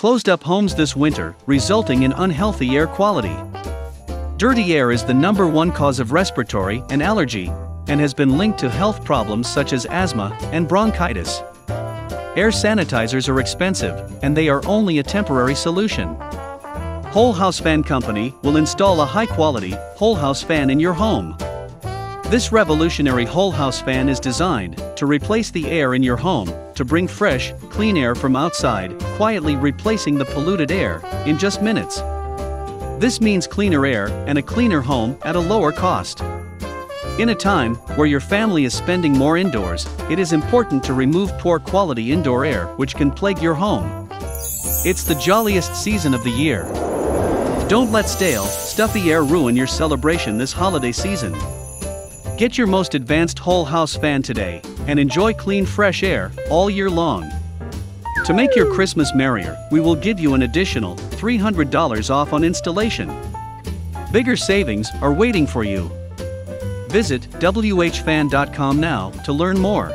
closed up homes this winter, resulting in unhealthy air quality. Dirty air is the #1 cause of respiratory and allergy, and has been linked to health problems such as asthma and bronchitis. Air sanitizers are expensive, and they are only a temporary solution. Whole House Fan Company will install a high-quality, whole house fan in your home. This revolutionary whole house fan is designed to replace the air in your home, to bring fresh, clean air from outside, quietly replacing the polluted air in just minutes. This means cleaner air and a cleaner home at a lower cost. In a time where your family is spending more indoors, it is important to remove poor quality indoor air which can plague your home. It's the jolliest season of the year. Don't let stale, stuffy air ruin your celebration this holiday season. Get your most advanced whole house fan today, and enjoy clean fresh air all year long. To make your Christmas merrier, we will give you an additional $300 off on installation. Bigger savings are waiting for you. Visit whfan.com now to learn more.